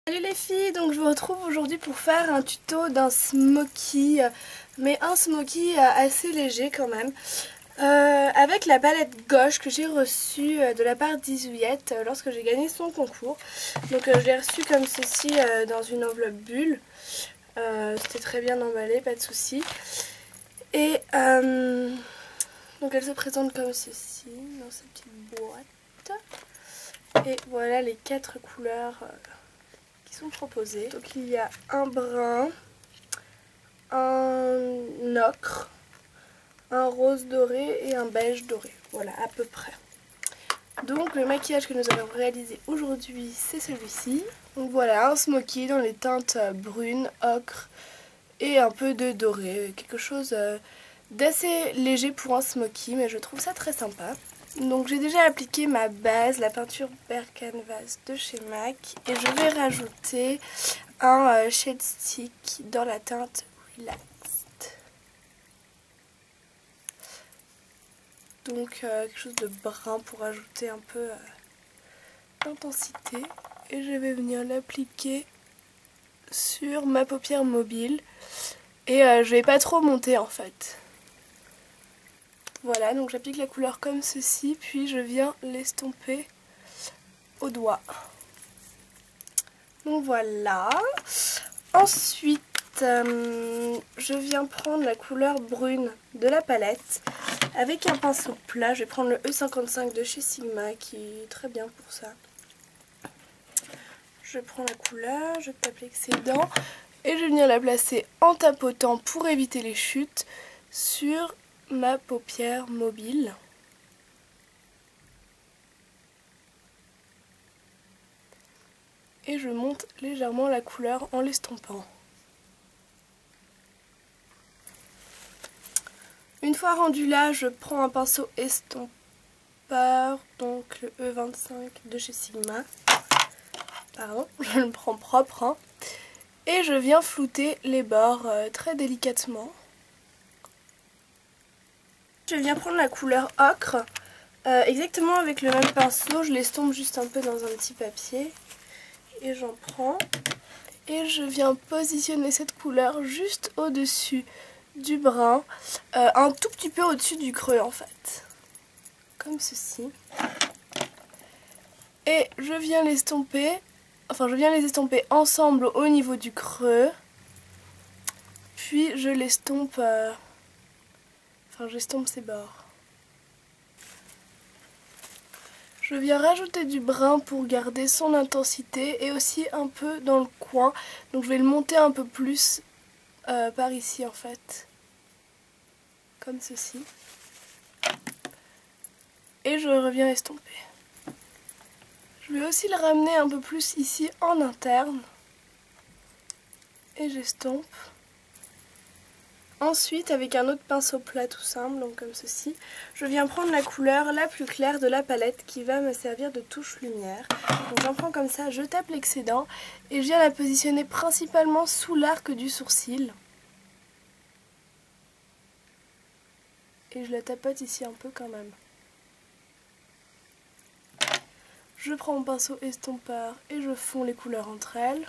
Salut les filles, donc je vous retrouve aujourd'hui pour faire un tuto d'un smoky, mais un smoky assez léger quand même, avec la palette gauche que j'ai reçue de la part d'Isouillette lorsque j'ai gagné son concours. Donc je l'ai reçue comme ceci dans une enveloppe bulle, c'était très bien emballé, pas de souci. Et donc elle se présente comme ceci, dans cette petite boîte. Et voilà les 4 couleurs sont proposés. Donc il y a un brun, un ocre, un rose doré et un beige doré. Voilà, à peu près. Donc le maquillage que nous allons réaliser aujourd'hui, c'est celui-ci. Donc voilà, un smoky dans les teintes brunes, ocre et un peu de doré. Quelque chose d'assez léger pour un smoky, mais je trouve ça très sympa. Donc j'ai déjà appliqué ma base, la peinture Bare Canvas de chez MAC, et je vais rajouter un shade stick dans la teinte Relaxed. Donc quelque chose de brun pour ajouter un peu d'intensité, et je vais venir l'appliquer sur ma paupière mobile, et je vais pas trop monter en fait. Voilà, donc j'applique la couleur comme ceci, puis je viens l'estomper au doigt. Donc voilà. Ensuite, je viens prendre la couleur brune de la palette avec un pinceau plat. Je vais prendre le E55 de chez Sigma qui est très bien pour ça. Je prends la couleur, je tape l'excédent et je vais venir la placer en tapotant pour éviter les chutes sur ma paupière mobile. Et je monte légèrement la couleur en l'estompant. Une fois rendu là, je prends un pinceau estompeur, donc le E25 de chez Sigma. Pardon, je le prends propre, hein. Et je viens flouter les bords très délicatement. Je viens prendre la couleur ocre, exactement avec le même pinceau, je l'estompe juste un peu dans un petit papier. Et j'en prends, et je viens positionner cette couleur juste au-dessus du brun, un tout petit peu au-dessus du creux en fait, comme ceci. Et je viens l'estomper, enfin je viens les estomper ensemble au niveau du creux, puis je l'estompe, j'estompe ces bords. Je viens rajouter du brun pour garder son intensité et aussi un peu dans le coin, donc je vais le monter un peu plus par ici en fait, comme ceci. Et je reviens estomper. Je vais aussi le ramener un peu plus ici en interne. Et j'estompe. Ensuite, avec un autre pinceau plat tout simple, donc comme ceci, je viens prendre la couleur la plus claire de la palette qui va me servir de touche lumière. Donc j'en prends comme ça, je tape l'excédent et je viens la positionner principalement sous l'arc du sourcil. Et je la tapote ici un peu quand même. Je prends mon pinceau estompeur et je fonds les couleurs entre elles.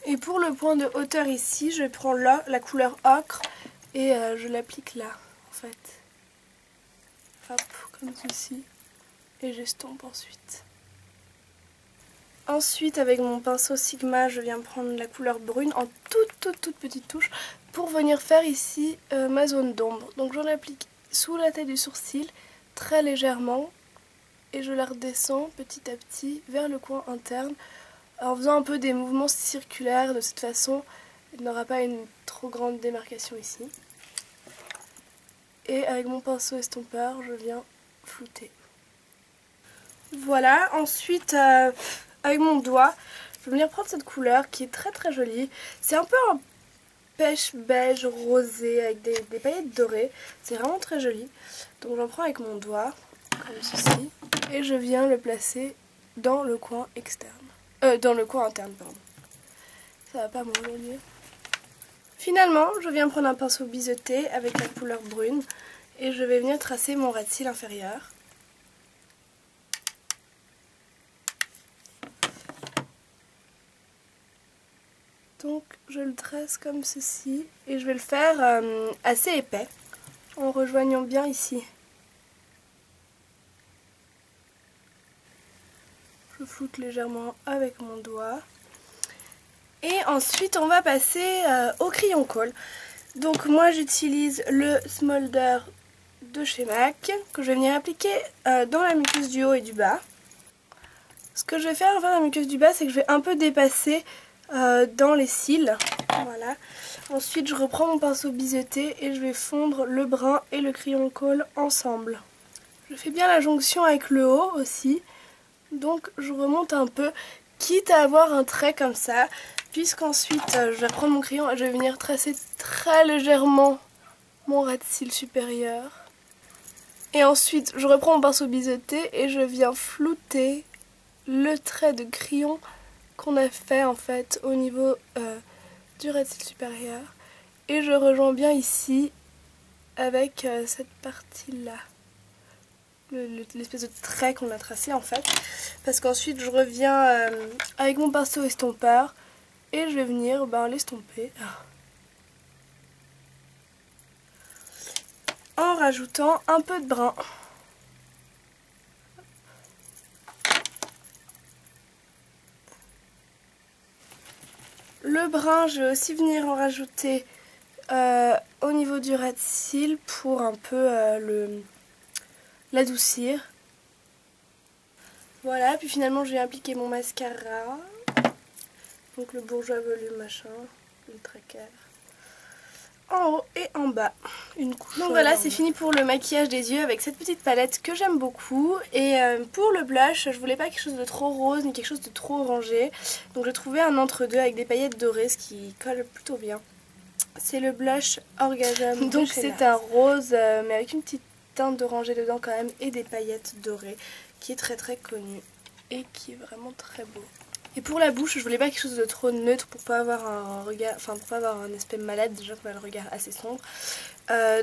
Et pour le point de hauteur ici, je prends là la couleur ocre et je l'applique là en fait. Hop, comme ceci. Et j'estompe ensuite. Ensuite, avec mon pinceau Sigma, je viens prendre la couleur brune en toute petite touche pour venir faire ici ma zone d'ombre. Donc j'en applique sous la tête du sourcil très légèrement et je la redescends petit à petit vers le coin interne en faisant un peu des mouvements circulaires. De cette façon, il n'aura pas une trop grande démarcation ici. Et avec mon pinceau estompeur, je viens flouter. Voilà, ensuite avec mon doigt, je vais venir prendre cette couleur qui est très jolie. C'est un peu un pêche beige rosé avec des paillettes dorées. C'est vraiment très joli. Donc j'en prends avec mon doigt, comme ceci, et je viens le placer dans le coin externe. Dans le coin interne, pardon. Ça va pas m'enlever. Finalement, je viens prendre un pinceau biseauté avec la couleur brune et je vais venir tracer mon ras de cils inférieur. je le tresse comme ceci et je vais le faire assez épais en rejoignant bien ici. Je floute légèrement avec mon doigt. Et ensuite on va passer au crayon colle. Donc moi j'utilise le Smolder de chez MAC que je vais venir appliquer dans la muqueuse du haut et du bas. Ce que je vais faire dans la muqueuse du bas, c'est que je vais un peu dépasser dans les cils. Voilà. Ensuite je reprends mon pinceau biseauté et je vais fondre le brun et le crayon colle ensemble. Je fais bien la jonction avec le haut aussi. Donc je remonte un peu, quitte à avoir un trait comme ça. Puisqu'ensuite je vais prendre mon crayon et je vais venir tracer très légèrement mon ras de cils supérieur. Et ensuite je reprends mon pinceau biseauté et je viens flouter le trait de crayon qu'on a fait en fait au niveau du ras de cils supérieur. Et je rejoins bien ici avec cette partie là. L'espèce de trait qu'on a tracé en fait. Parce qu'ensuite je reviens avec mon pinceau estompeur. Et je vais venir l'estomper en rajoutant un peu de brun. Le brun, je vais aussi venir en rajouter au niveau du ras de cils pour un peu l'adoucir. Voilà, puis finalement je vais appliquer mon mascara. Donc le Bourjois Volume machin, le tracker. En haut et en bas, une couche. Donc voilà, c'est fini pour le maquillage des yeux avec cette petite palette que j'aime beaucoup. Et pour le blush, je voulais pas quelque chose de trop rose ni quelque chose de trop orangé. Donc j'ai trouvé un entre-deux avec des paillettes dorées, ce qui colle plutôt bien. C'est le blush Orgasm. Donc c'est un rose mais avec une petite teinte d'orangé dedans quand même et des paillettes dorées qui est très très connu et qui est vraiment très beau. Et pour la bouche, je voulais pas quelque chose de trop neutre pour pas avoir un regard, enfin pour pas avoir un aspect malade, déjà qu'on a le regard assez sombre.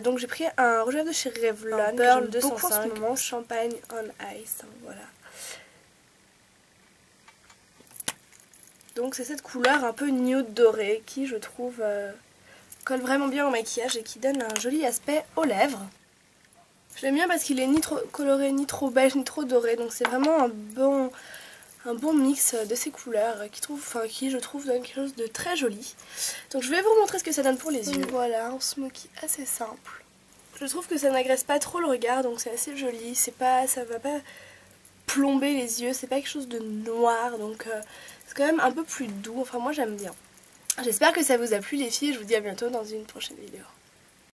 Donc j'ai pris un rouge à lèvres de chez Revlon, Pearl 205, en ce moment, Champagne on Ice, voilà. Donc c'est cette couleur un peu nude dorée qui je trouve colle vraiment bien au maquillage et qui donne un joli aspect aux lèvres. Je l'aime bien parce qu'il est ni trop coloré, ni trop beige, ni trop doré, donc c'est vraiment un bon mix de ces couleurs qui je trouve donne quelque chose de très joli. Donc je vais vous montrer ce que ça donne pour les yeux. Donc voilà, un smoky assez simple. Je trouve que ça n'agresse pas trop le regard, donc c'est assez joli. Ça va pas plomber les yeux, c'est pas quelque chose de noir, donc c'est quand même un peu plus doux. Enfin moi j'aime bien. J'espère que ça vous a plu les filles, je vous dis à bientôt dans une prochaine vidéo.